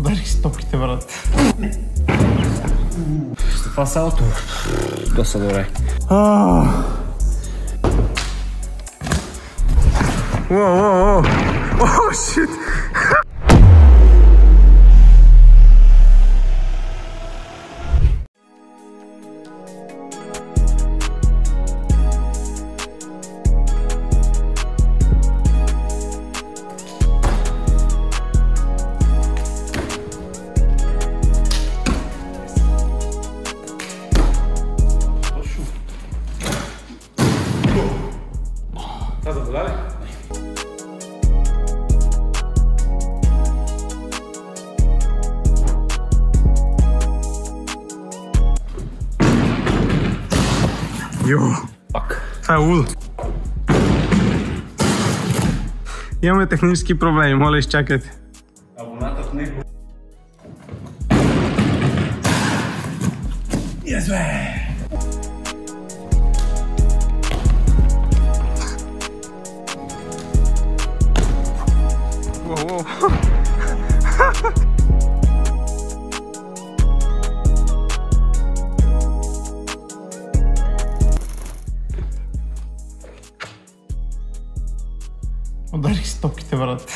Ударих стопките, брат. Това салото доста добре. О, шит! Това заболя ли? Йо! Това е лудо. Имаме технически проблеми, моля изчакайте. Абоната в него. Yes, бе! Ударих стопките, брат.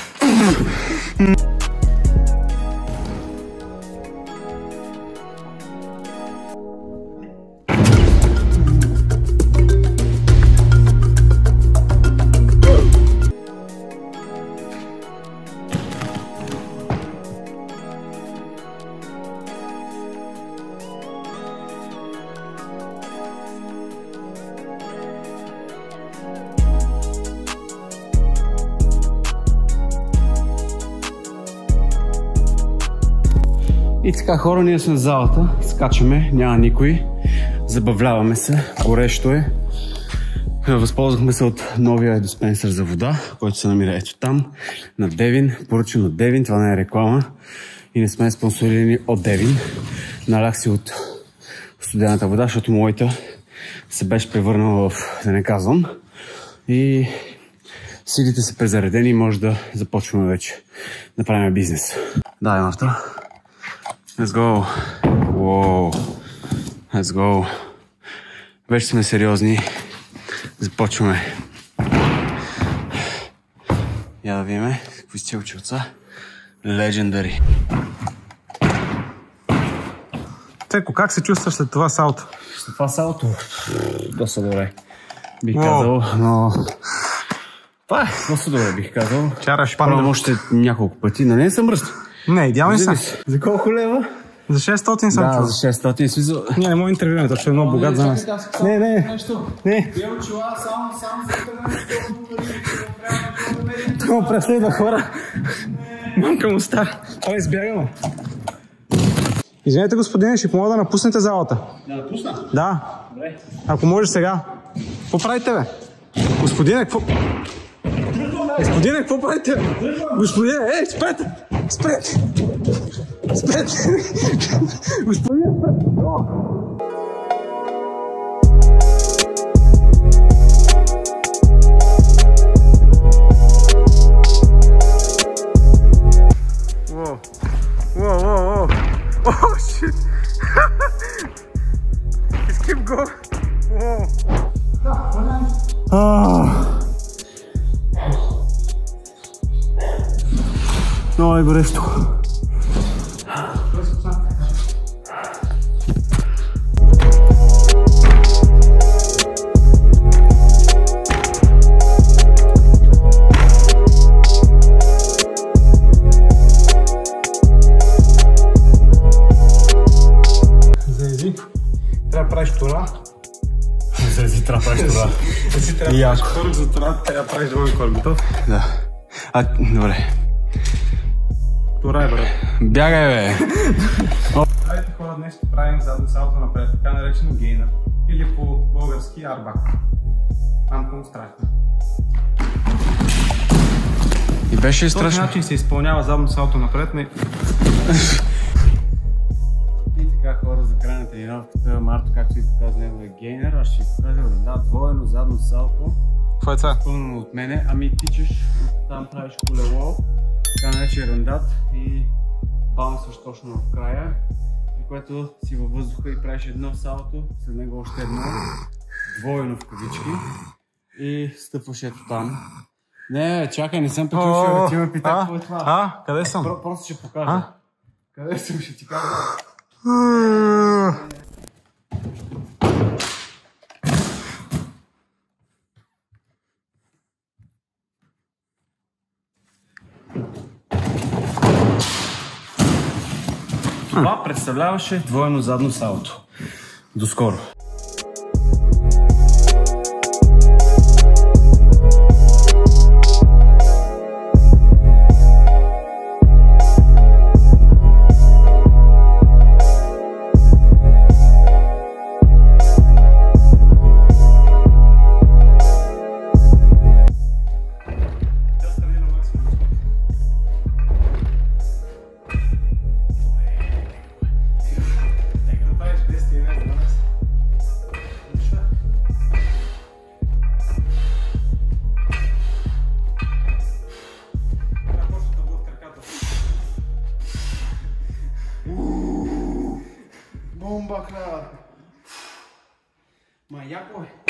И така, хора, ние сме в залата, скачаме, няма никой, забавляваме се, горещо е. Възползвахме се от новия диспенсър за вода, който се намира ето там, на Девин, поръчен от Девин, това не е реклама и не сме спонсорирани от Девин. Налях си от студената вода, защото моята се беше превърнала в, да не казвам, и силите са презаредени и може да започваме вече да правим бизнес. Дай, Марта. Let's go. Wow. Let's go. Вече сме сериозни. Започваме. Я да видим какви сте училца. Legendary. Цеко, как се чувстваш след това салто? След това салото доста добре. Бих казал, но... Това е доста добре, бих казал. Чараш пробвам още няколко пъти, но не съм ръст. Не, идеални са. За колко лева? За 600 съм чул. Да, за 600 смисъл. Не мога интервюваме, защото е много богат за нас. Не. Не. Бил чула само за интернет. Това преследва хора. Мамка му стара. Това избягаме. Извинете, господине, ще помога да напуснете залата. Да напусна? Да. Добре. Ако може сега. Какво правите, бе? Господине, какво... Господине, какво правите? Господине, спрете! Спрете! Спрете! Господине, спрете! Whoa. Oh, shit! Just keep going. Whoa. Много е горещо. Заези, трябва да правиш тура. Заези, трябва да правиш тура. Заези, трябва да правиш корг за тура, трябва да правиш двоен корг. Готов? Да. Добре. Тура е, брат. Бягай, бе! Здравейте, хора, днес ще правим задно салто напред, така наречено гейнер. Или по български арбак. Мамка му страшно. И беше и страшно. Този начин се изпълнява задно салто напред. И така, хора, за края на тренировката, Марто, както ви показва неговия гейнер, аз ще ви покажа двойно задно салто. Какво е това? Изпълнено от мене, ами тичаш, там правиш колело, така наречен рандат и Палм също точно в края, при което си във въздуха и правиш едно салто, след него още едно, двойно в кавички и стъпваш ето там. Не, чакай, не съм приключил, ти ме питай какво е това. Къде съм? Просто ще покажа. Къде съм, ще ти кажа. Това представляваше двойно задно салто. До скоро! Бомба, крат! Ма яко е!